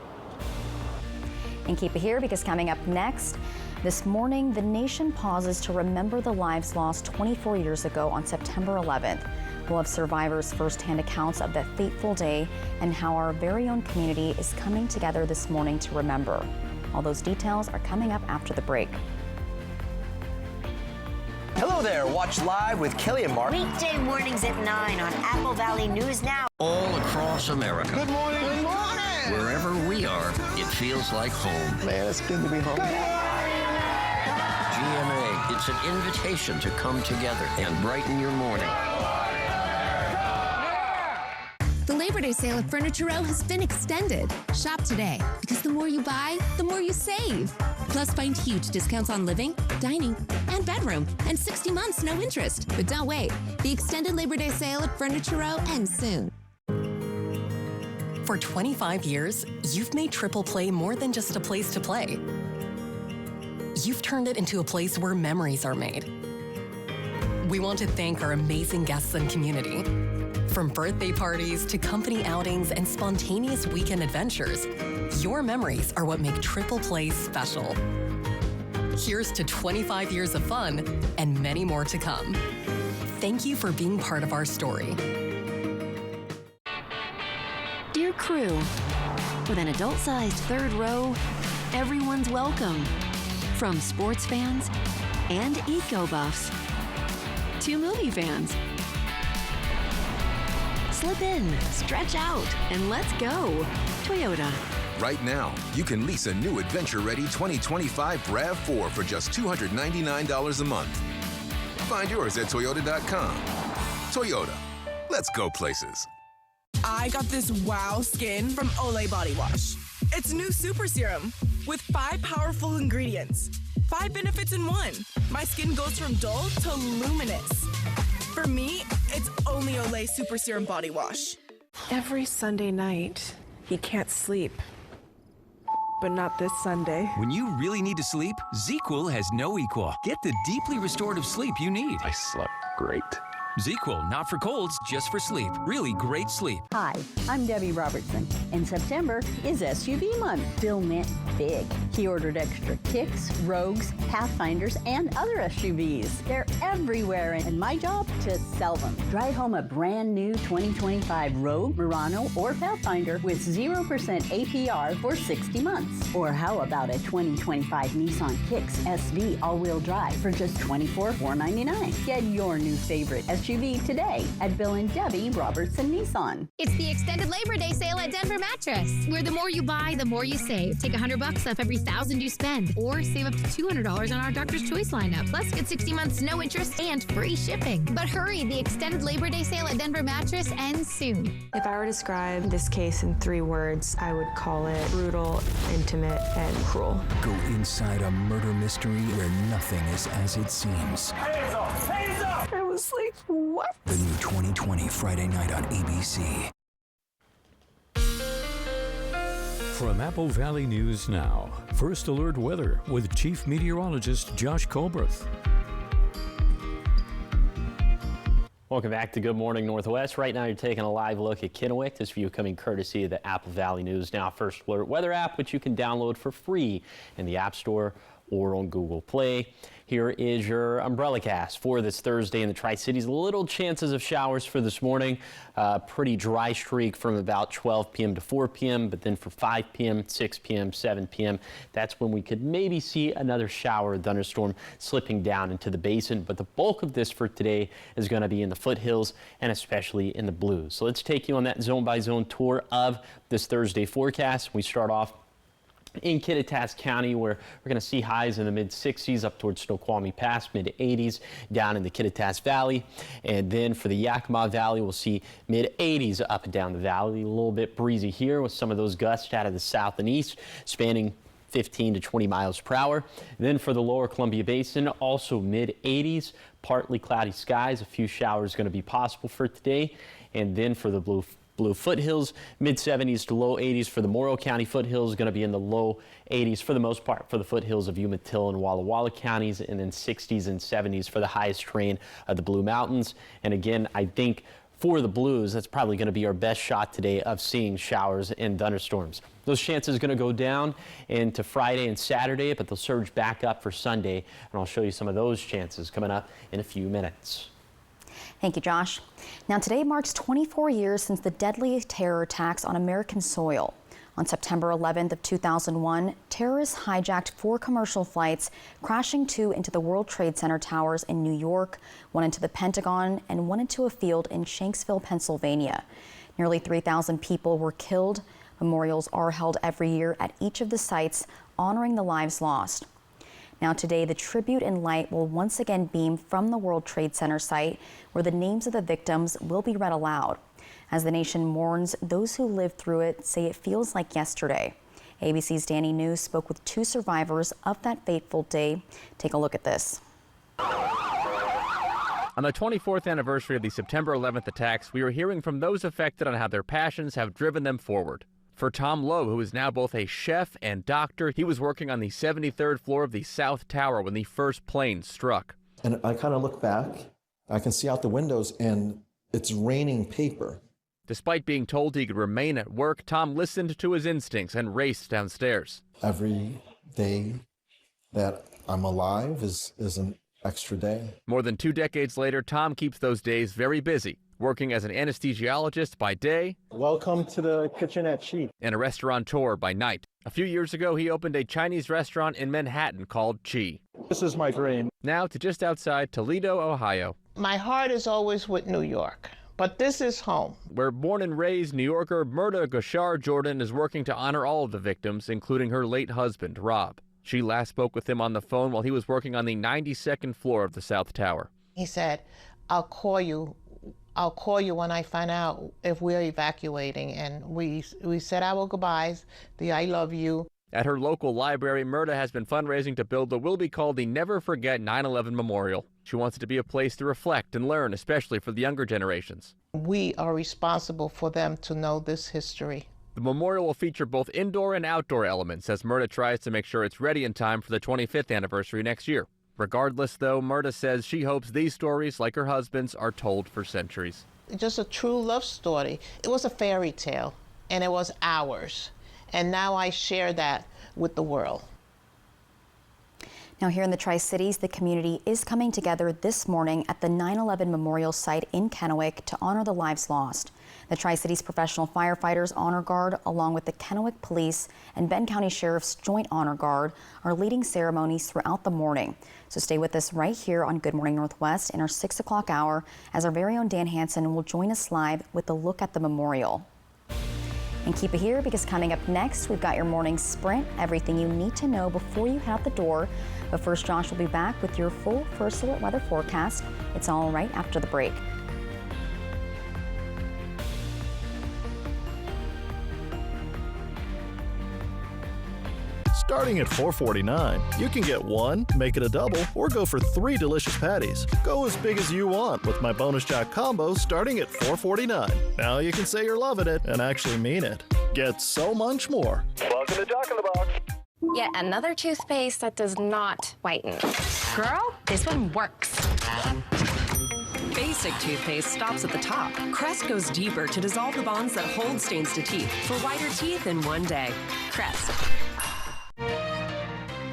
And keep it here, because coming up next, this morning, the nation pauses to remember the lives lost 24 years ago on September 11th. We'll have survivors' firsthand accounts of that fateful day and how our very own community is coming together this morning to remember. All those details are coming up after the break. Hello there. Watch Live with Kelly and Mark. Weekday mornings at 9 on Apple Valley News Now. All across America. Good morning. Good morning. Wherever we are, it feels like home. Man, it's good to be home. GMA, it's an invitation to come together and brighten your morning. The Labor Day sale at Furniture Row has been extended. Shop today, because the more you buy, the more you save. Plus, find huge discounts on living, dining, and bedroom, and 60 months, no interest. But don't wait. The extended Labor Day sale at Furniture Row ends soon. For 25 years, you've made Triple Play more than just a place to play. You've turned it into a place where memories are made. We want to thank our amazing guests and community. From birthday parties to company outings and spontaneous weekend adventures, your memories are what make Triple Play special. Here's to 25 years of fun and many more to come. Thank you for being part of our story. Dear crew, with an adult-sized third row, everyone's welcome. From sports fans and eco buffs to movie fans. Slip in, stretch out, and let's go. Toyota. Right now, you can lease a new adventure-ready 2025 RAV4 for just $299 a month. Find yours at Toyota.com. Toyota, let's go places. I got this wow skin from Olay Body Wash. It's new super serum with 5 powerful ingredients. 5 benefits in one. My skin goes from dull to luminous. For me, it's only Olay Super Serum Body Wash. Every Sunday night, he can't sleep. But not this Sunday. When you really need to sleep, ZzzQuil has no equal. Get the deeply restorative sleep you need. I slept great. ZzzQuil, not for colds, just for sleep. Really great sleep. Hi, I'm Debbie Robertson, and September is SUV month. Bill meant big. He ordered extra Kicks, Rogues, Pathfinders, and other SUVs. They're everywhere, and my job to sell them. Drive home a brand new 2025 Rogue, Murano, or Pathfinder with 0% APR for 60 months. Or how about a 2025 Nissan Kicks SV all-wheel drive for just $24,499? Get your new favorite SUV SUV today at Bill and Debbie Robertson Nissan. It's the extended Labor Day sale at Denver Mattress, where the more you buy, the more you save. Take $100 off every $1,000 you spend, or save up to $200 on our Doctor's Choice lineup. Plus, get 60 months no interest and free shipping. But hurry, the extended Labor Day sale at Denver Mattress ends soon. If I were to describe this case in 3 words, I would call it brutal, intimate, and cruel. Go inside a murder mystery where nothing is as it seems. Hands up! Hands up! I was like, what? The new 2020 Friday night on ABC. From Apple Valley News Now, First Alert Weather with Chief Meteorologist Josh Colbreth. Welcome back to Good Morning Northwest. Right now you're taking a live look at Kennewick. This view coming courtesy of the Apple Valley News Now First Alert Weather app, which you can download for free in the App Store or on Google Play. Here is your umbrella cast for this Thursday in the Tri-Cities. Little chances of showers for this morning. Pretty dry streak from about 12 p.m. to 4 p.m. But then for 5 p.m., 6 p.m., 7 p.m., that's when we could maybe see another shower or thunderstorm slipping down into the basin. But the bulk of this for today is going to be in the foothills and especially in the blues. So let's take you on that zone-by-zone tour of this Thursday forecast. We start off in Kittitas County, where we're going to see highs in the mid-60s up towards Snoqualmie Pass, mid-80s down in the Kittitas Valley. And then for the Yakima Valley, we'll see mid-80s up and down the valley. A little bit breezy here with some of those gusts out of the south and east, spanning 15 to 20 miles per hour. And then for the lower Columbia Basin, also mid-80s, partly cloudy skies. A few showers going to be possible for today. And then for the Blue foothills, mid-70s to low 80s for the Morrow County foothills, going to be in the low 80s for the most part for the foothills of Umatilla and Walla Walla counties, and then 60s and 70s for the highest terrain of the Blue Mountains. And again, I think for the Blues, that's probably going to be our best shot today of seeing showers and thunderstorms. Those chances are going to go down into Friday and Saturday, but they'll surge back up for Sunday, and I'll show you some of those chances coming up in a few minutes. Thank you, Josh. Now, today marks 24 years since the deadly terror attacks on American soil. On September 11th of 2001, terrorists hijacked 4 commercial flights, crashing 2 into the World Trade Center towers in New York, 1 into the Pentagon, and 1 into a field in Shanksville, Pennsylvania. Nearly 3,000 people were killed. Memorials are held every year at each of the sites, honoring the lives lost. Now today, the tribute in light will once again beam from the World Trade Center site, where the names of the victims will be read aloud. As the nation mourns, those who lived through it say it feels like yesterday. ABC's Danny News spoke with 2 survivors of that fateful day. Take a look at this. On the 24th anniversary of the September 11th attacks, we are hearing from those affected on how their passions have driven them forward. For Tom Lowe, who is now both a chef and doctor, he was working on the 73rd floor of the South Tower when the first plane struck. And I kind of look back, I can see out the windows, and it's raining paper. Despite being told he could remain at work, Tom listened to his instincts and raced downstairs. Every day that I'm alive is an extra day. More than 2 decades later, Tom keeps those days very busy, working as an anesthesiologist by day. Welcome to the kitchenette sheet. And a restaurateur by night. A few years ago, he opened a Chinese restaurant in Manhattan called Chi. This is my dream. Now to just outside Toledo, Ohio. My heart is always with New York, but this is home. Where born and raised New Yorker Murda Gashar Jordan is working to honor all of the victims, including her late husband, Rob. She last spoke with him on the phone while he was working on the 92nd floor of the South Tower. He said, I'll call you when I find out if we're evacuating. And we said our goodbyes, the I love you. At her local library, Murda has been fundraising to build what will be called the Never Forget 9/11 Memorial. She wants it to be a place to reflect and learn, especially for the younger generations. We are responsible for them to know this history. The memorial will feature both indoor and outdoor elements as Murda tries to make sure it's ready in time for the 25th anniversary next year. Regardless, though, Murda says she hopes these stories, like her husband's, are told for centuries. Just a true love story. It was a fairy tale, and it was ours. And now I share that with the world. Now here in the Tri-Cities, the community is coming together this morning at the 9/11 Memorial Site in Kennewick to honor the lives lost. The Tri-Cities Professional Firefighters Honor Guard, along with the Kennewick Police and Benton County Sheriff's Joint Honor Guard, are leading ceremonies throughout the morning. So stay with us right here on Good Morning Northwest in our 6 o'clock hour, as our very own Dan Hansen will join us live with a look at the memorial. And keep it here, because coming up next, we've got your morning sprint, everything you need to know before you head out the door. But first, Josh will be back with your full First Alert weather forecast. It's all right after the break. Starting at $4.49, you can get one, make it a double, or go for 3 delicious patties. Go as big as you want with my Bonus Jack combo starting at $4.49. Now you can say you're loving it and actually mean it. Get so much more. Welcome to Jack in the Box. Yet another toothpaste that does not whiten. Girl, this one works. Basic toothpaste stops at the top. Crest goes deeper to dissolve the bonds that hold stains to teeth for whiter teeth in one day. Crest.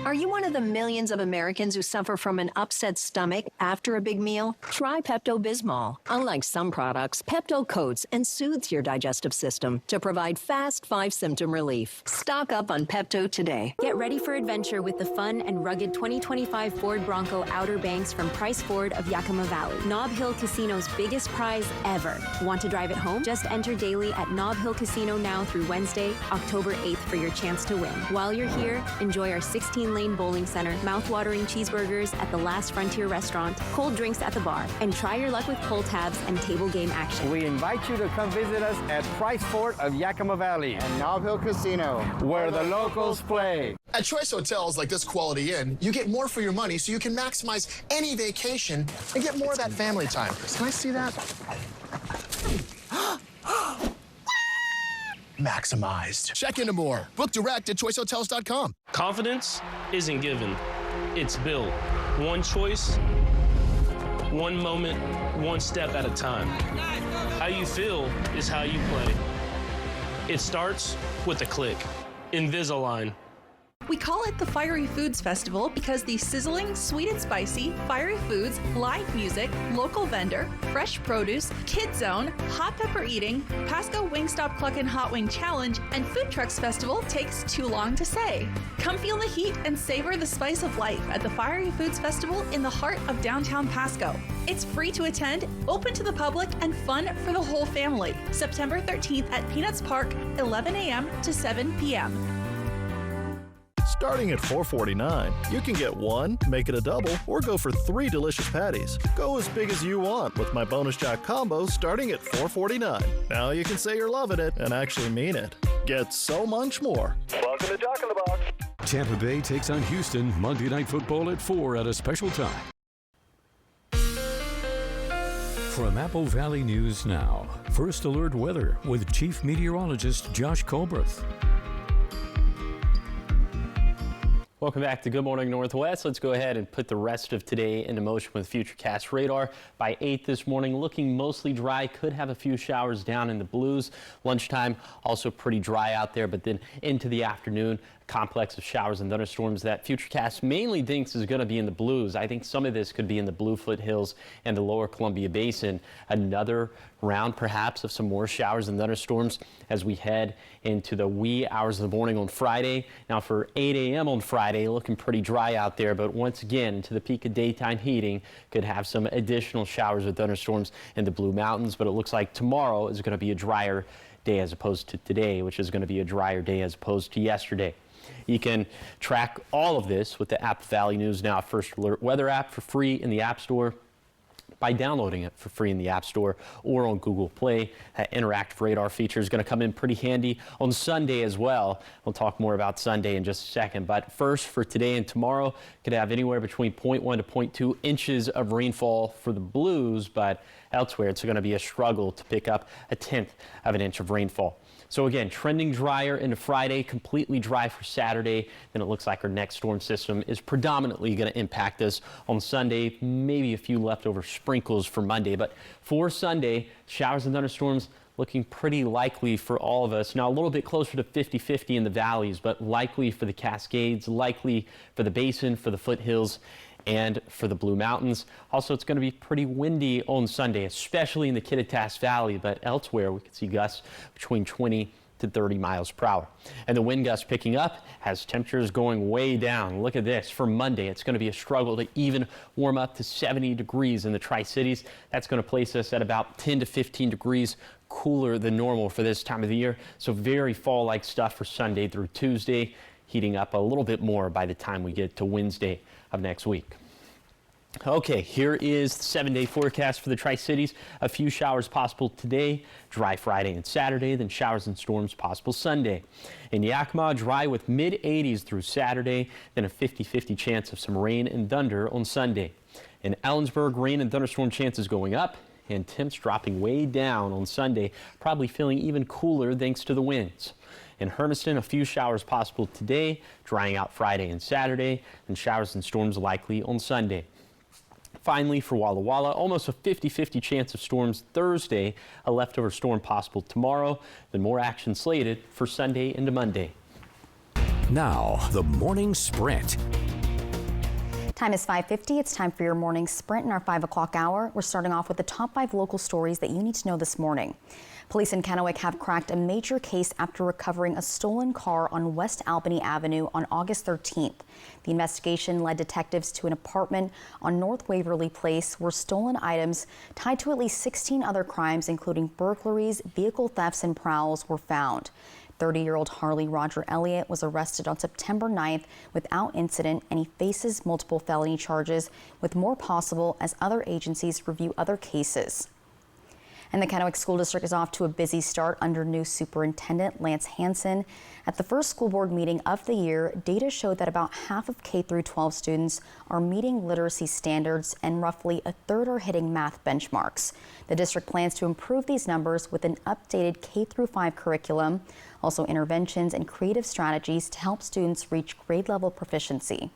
Are you one of the millions of Americans who suffer from an upset stomach after a big meal? Try Pepto-Bismol. Unlike some products, Pepto coats and soothes your digestive system to provide fast 5-symptom relief. Stock up on Pepto today. Get ready for adventure with the fun and rugged 2025 Ford Bronco Outer Banks from Price Ford of Yakima Valley. Nob Hill Casino's biggest prize ever. Want to drive it home? Just enter daily at Nob Hill Casino now through Wednesday, October 8th for your chance to win. While you're here, enjoy our 16-lane bowling center, mouth-watering cheeseburgers at the Last Frontier restaurant, cold drinks at the bar, and try your luck with pull tabs and table game action. We invite you to come visit us at Price Fort of Yakima Valley and Nob Hill Casino, where the locals play. At Choice Hotels like this Quality Inn, you get more for your money so you can maximize any vacation and get more of that family time. Can I see that? Maximized. Check into more. Book direct at choicehotels.com. Confidence isn't given, it's built. One choice, one moment, one step at a time. How you feel is how you play. It starts with a click. Invisalign. We call it the Fiery Foods Festival because the sizzling, sweet and spicy, fiery foods, live music, local vendor, fresh produce, kid zone, hot pepper eating, Pasco Wingstop Cluckin' Hot Wing Challenge, and Food Trucks Festival takes too long to say. Come feel the heat and savor the spice of life at the Fiery Foods Festival in the heart of downtown Pasco. It's free to attend, open to the public, and fun for the whole family. September 13th at Peanuts Park, 11 a.m. to 7 p.m. Starting at $4.49, you can get one, make it a double, or go for 3 delicious patties. Go as big as you want with my Bonus Jack combo starting at $4.49. Now you can say you're loving it and actually mean it. Get so much more. Welcome to Jack in the Box. Tampa Bay takes on Houston Monday Night Football at 4 at a special time. From Apple Valley News Now, First Alert Weather with Chief Meteorologist Josh Colbreth. Welcome back to Good Morning Northwest. Let's go ahead and put the rest of today into motion with Futurecast radar. By 8 this morning, looking mostly dry. Could have a few showers down in the blues. Lunchtime, also pretty dry out there, but then into the afternoon, complex of showers and thunderstorms that Futurecast mainly thinks is going to be in the blues. I think some of this could be in the Bluefoot Hills and the lower Columbia Basin. Another round perhaps of some more showers and thunderstorms as we head into the wee hours of the morning on Friday. Now for 8 a.m. on Friday, looking pretty dry out there, but once again into the peak of daytime heating, could have some additional showers or thunderstorms in the Blue Mountains, but it looks like tomorrow is going to be a drier day as opposed to today, which is going to be a drier day as opposed to yesterday. You can track all of this with the Apple Valley News Now First Alert Weather app for free in the App Store by downloading it for free in the App Store or on Google Play. That interactive radar feature is going to come in pretty handy on Sunday as well. We'll talk more about Sunday in just a second. But first, for today and tomorrow, could have anywhere between 0.1 to 0.2 inches of rainfall for the Blues, but elsewhere it's going to be a struggle to pick up a 1/10 of an inch of rainfall. So again, trending drier into Friday, completely dry for Saturday. Then it looks like our next storm system is predominantly going to impact us on Sunday, maybe a few leftover sprinkles for Monday. But for Sunday, showers and thunderstorms looking pretty likely for all of us. Now a little bit closer to 50-50 in the valleys, but likely for the Cascades, likely for the Basin, for the foothills, And for the Blue Mountains, also it's going to be pretty windy on Sunday, especially in the Kittitas Valley, but elsewhere we could see gusts between 20 to 30 miles per hour. And the wind gusts picking up has temperatures going way down. Look at this. For Monday, it's going to be a struggle to even warm up to 70 degrees in the Tri-Cities. That's going to place us at about 10 to 15 degrees cooler than normal for this time of the year. So very fall-like stuff for Sunday through Tuesday, heating up a little bit more by the time we get to Wednesday of next week. Okay, here is the 7-day forecast for the Tri-Cities. A few showers possible today, dry Friday and Saturday, then showers and storms possible Sunday. In Yakima, dry with mid-80s through Saturday, then a 50-50 chance of some rain and thunder on Sunday. In Ellensburg, rain and thunderstorm chances going up, and temps dropping way down on Sunday, probably feeling even cooler thanks to the winds. In Hermiston, a few showers possible today, drying out Friday and Saturday, and showers and storms likely on Sunday. Finally, for Walla Walla, almost a 50-50 chance of storms Thursday, a leftover storm possible tomorrow, then more action slated for Sunday into Monday. Now, the morning sprint. Time is 5:50. It's time for your morning sprint in our 5 o'clock hour. We're starting off with the top 5 local stories that you need to know this morning. Police in Kennewick have cracked a major case after recovering a stolen car on West Albany Avenue on August 13th. The investigation led detectives to an apartment on North Waverly Place where stolen items tied to at least 16 other crimes, including burglaries, vehicle thefts, and prowls, were found. 30-year-old Harley Roger Elliott was arrested on September 9th without incident, and he faces multiple felony charges, with more possible as other agencies review other cases. And the Kennewick School District is off to a busy start under new Superintendent Lance Hansen. At the first school board meeting of the year, data showed that about half of K-12 students are meeting literacy standards and roughly a third are hitting math benchmarks. The district plans to improve these numbers with an updated K-5 curriculum, also interventions and creative strategies to help students reach grade-level proficiency.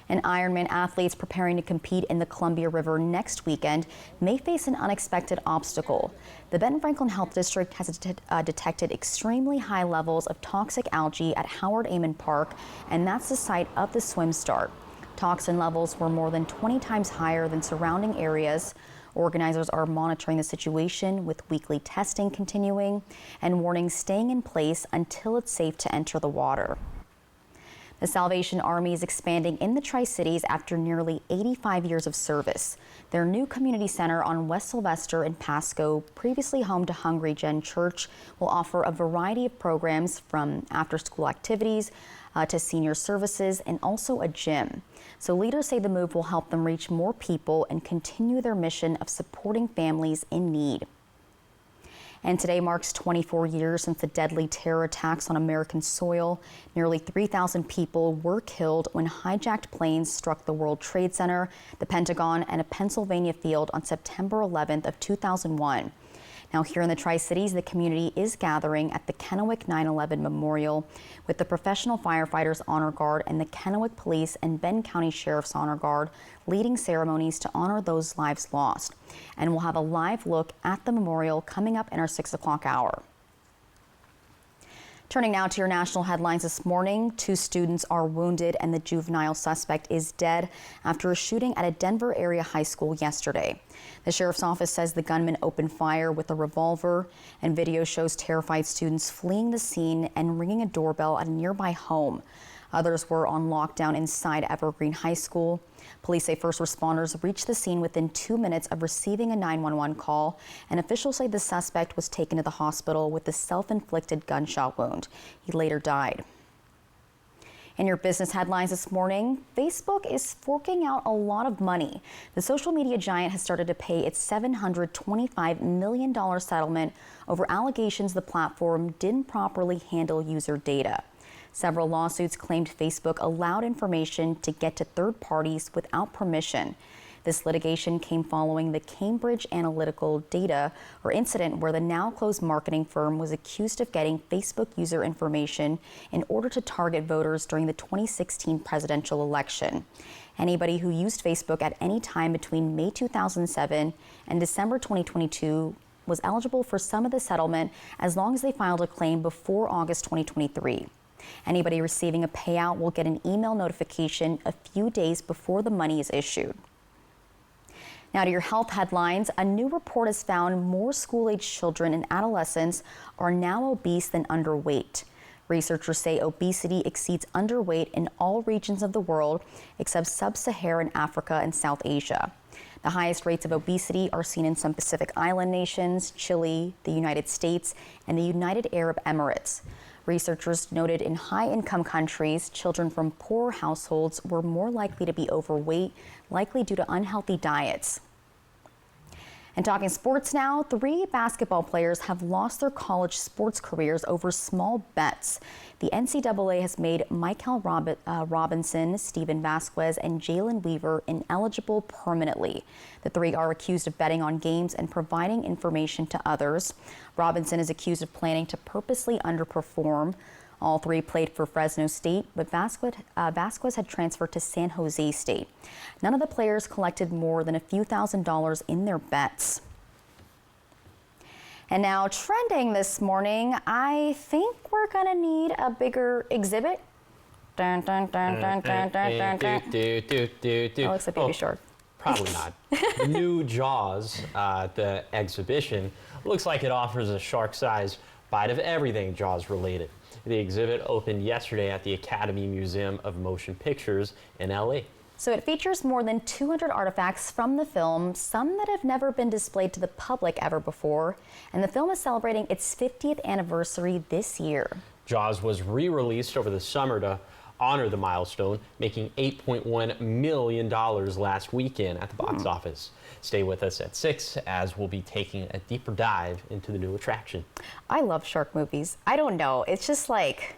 And Ironman athletes preparing to compete in the Columbia River next weekend may face an unexpected obstacle. The Benton Franklin Health District has detected extremely high levels of toxic algae at Howard Amon Park, and that's the site of the swim start. Toxin levels were more than 20 times higher than surrounding areas. Organizers are monitoring the situation with weekly testing continuing and warnings staying in place until it's safe to enter the water. The Salvation Army is expanding in the Tri-Cities after nearly 85 years of service. Their new community center on West Sylvester in Pasco, previously home to Hungry Gen Church, will offer a variety of programs from after-school activities to senior services and also a gym. So leaders say the move will help them reach more people and continue their mission of supporting families in need. And today marks 24 years since the deadly terror attacks on American soil. Nearly 3,000 people were killed when hijacked planes struck the World Trade Center, the Pentagon, and a Pennsylvania field on September 11th of 2001. Now here in the Tri-Cities, the community is gathering at the Kennewick 9/11 Memorial with the Professional Firefighters Honor Guard and the Kennewick Police and Benton County Sheriff's Honor Guard leading ceremonies to honor those lives lost. And we'll have a live look at the memorial coming up in our 6 o'clock hour. Turning now to your national headlines this morning, 2 students are wounded and the juvenile suspect is dead after a shooting at a Denver area high school yesterday. The sheriff's office says the gunman opened fire with a revolver, and video shows terrified students fleeing the scene and ringing a doorbell at a nearby home. Others were on lockdown inside Evergreen High School. Police say first responders reached the scene within 2 minutes of receiving a 911 call, and officials say the suspect was taken to the hospital with a self-inflicted gunshot wound. He later died. In your business headlines this morning, Facebook is forking out a lot of money. The social media giant has started to pay its $725 million settlement over allegations the platform didn't properly handle user data. Several lawsuits claimed Facebook allowed information to get to third parties without permission. This litigation came following the Cambridge Analytica data or incident where the now closed marketing firm was accused of getting Facebook user information in order to target voters during the 2016 presidential election. Anybody who used Facebook at any time between May 2007 and December 2022 was eligible for some of the settlement as long as they filed a claim before August 2023. Anybody receiving a payout will get an email notification a few days before the money is issued. Now to your health headlines. A new report has found more school-age children and adolescents are now obese than underweight. Researchers say obesity exceeds underweight in all regions of the world except sub-Saharan Africa and South Asia. The highest rates of obesity are seen in some Pacific Island nations, Chile, the United States, and the United Arab Emirates. Researchers noted in high-income countries, children from poorer households were more likely to be overweight, likely due to unhealthy diets. And talking sports now, 3 basketball players have lost their college sports careers over small bets. The NCAA has made Michael Robinson, Steven Vasquez, and Jalen Weaver ineligible permanently. The 3 are accused of betting on games and providing information to others. Robinson is accused of planning to purposely underperform. All 3 played for Fresno State, but Vasquez had transferred to San Jose State. None of the players collected more than a few $1,000s in their bets. And now trending this morning, I think we're gonna need a bigger exhibit. Dun, dun, dun, dun, dun, dun, dun, dun. That looks like Baby Shark. Probably not. The new Jaws, the exhibition, looks like it offers a shark-sized bite of everything Jaws related. The exhibit opened yesterday at the Academy Museum of Motion Pictures in LA. So it features more than 200 artifacts from the film, some that have never been displayed to the public ever before. And the film is celebrating its 50th anniversary this year. Jaws was re-released over the summer to honor the milestone, making $8.1 million last weekend at the box office. Stay with us at 6 as we'll be taking a deeper dive into the new attraction. I love shark movies. I don't know. It's just like,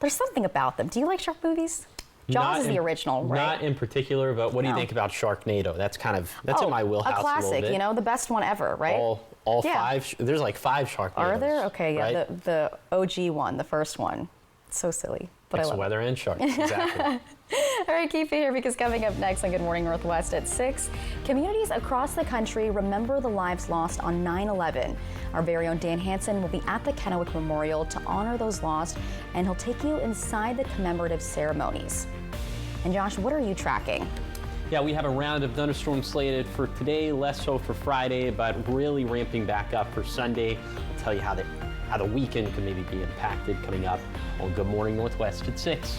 there's something about them. Do you like shark movies? Jaws is the original, right? Not in particular, but what do you think about Sharknado? That's in my wheelhouse a classic, a little bit. You know, the best one ever, right? All 5, there's like 5 Sharknados. Are there? Okay, yeah, right? the OG one, the first one. It's so silly, but Mixed I love weather and sharks, exactly. All right, keep it here because coming up next on Good Morning Northwest at 6, communities across the country remember the lives lost on 9/11. Our very own Dan Hansen will be at the Kennewick Memorial to honor those lost, and he'll take you inside the commemorative ceremonies. And Josh, what are you tracking? Yeah, we have a round of thunderstorms slated for today, less so for Friday, but really ramping back up for Sunday. I'll tell you how the weekend could maybe be impacted coming up on Good Morning Northwest at 6.